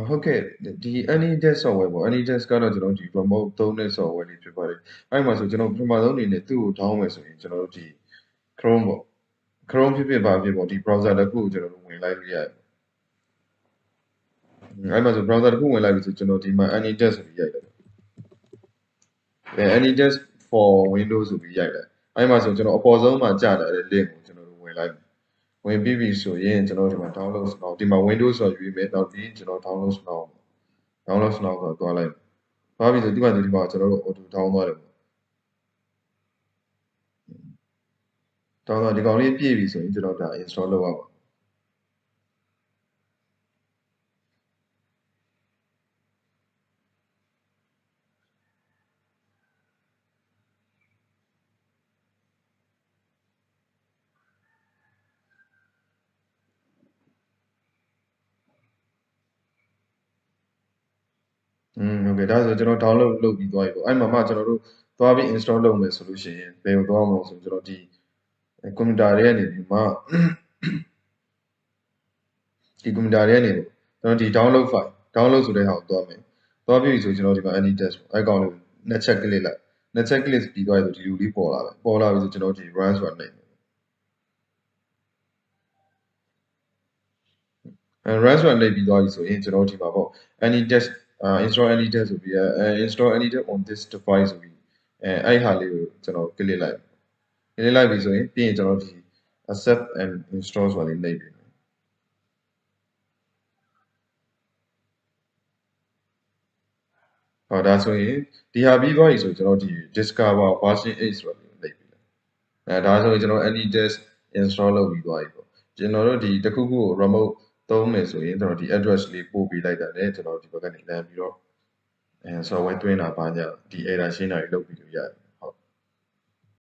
ဟုတ်ကဲ့ဒီ AnyDesk software ပေါ့ AnyDesk ကတော့ကျွန်တော်ဒီ remote သုံးတဲ့ software လေးဖြစ်ပါတယ်အဲ့မှာဆိုကျွန်တော်ပထမဆုံးအနေနဲ့သူ့ကို download မယ်ဆိုရင်ကျွန်တော်တို့ဒီ Chrome ပေါ့ Chrome ဖြစ်ဖြစ်ပါဖြစ်ပေါ့ဒီ browser တစ်ခုကိုကျွန်တော်တို့ဝင်လိုက်လို့ရတယ်အဲ့မှာဆို browser တစ်ခုဝင်လိုက်ပြီဆိုကျွန်တော်ဒီမှာ AnyDesk ဆိုပြီးရိုက်လိုက်AnyDesk for Windows ဆိုပြီးရိုက်လိုက်အဲ့မှာဆိုကျွန်တော်အပေါ်ဆုံးမှာကြာလာတဲ့ link ကိုကျွန်တော်တို့ဝင်လိုက်ဝင်ပြီးပြီဆိုရင်ကျွန်တော်ဒီမှာ download နောက်ဒီမှာ Windows ဆိုရွေးမယ်နောက်ပြီးကျွန်တော် download နောက် download နောက်ဆိုသွားလိုက်သွားပြီဆိုဒီမှာကျွန်တော်တို့ auto down သွားတယ်ပေါ့down သွားဒီကောင်လေးပြည့်ပြီဆိုရင်ကျွန်တော်ဒါ install လုပ်ရပါဟုတ်ကဲ့ဒါဆိုကျွန်တော် download လုပ်ပြီးသွားပြီပေါ့အဲ့မှာမှကျွန်တော်တို့သွားပြီး install လုပ်မယ်ဆိုလို့ရှိရင်ဘယ်ကိုသွားမလို့ဆိုကျွန်တော်ဒီ computer တွေကနေဒီမှာဒီ computer တွေကနေကျွန်တော်ဒီ download file download ဆိုတဲ့ဟာကိုသွားမယ်သွားပြီဆိုကျွန်တော်ဒီမှာ AnyDesk ပေါ့အဲ့ကောင်လေးနှစ်ချက် click လိုက်နှစ်ချက် click ပြီးသွားပြီဆိုဒီလိုလေးပေါ်လာတယ်ပေါ်လာပြီဆိုကျွန်တော်ဒီ run ဆိုတာနှိပ်မယ်run ဆိုတာနှိပ်ပြီးသွားပြီဆိုရင်ကျွန်တော်ဒီမှာပေါ့ AnyDesk install AnyDesk ဆိုပြီးinstall AnyDesk on this device ဆိုပြီးအဲ့ဟာလေးကိုကျွန်တော် click လိုက်ပြီဆိုရင်ပြီးရင်ကျွန်တော်ဒီ accept and install ဆိုတာလေးနှိပ်ပြီဟောဒါဆိုရင်ဒီဟာပြီးသွားပြီဆိုကျွန်တော်ဒီ discover version 8ဆိုတာလေးနှိပ်ပြီဒါဆိုရင်ကျွန်တော် AnyDesk install လုပ်ပြီးသွားပြီပေါ့ကျွန်တော်တို့ဒီတစ်ခုခုကို remote သုံးမယ်ဆိုရင်ကျွန်တော်ဒီ address လေးပို့ပေးလိုက်တာနဲ့ကျွန်တော်ဒီဘက်ကနေလမ်းပြီးတော့software တွင်းတာပါညာဒီ error ရှင်းတာတွေလုပ်ပြီးလို့ရတယ်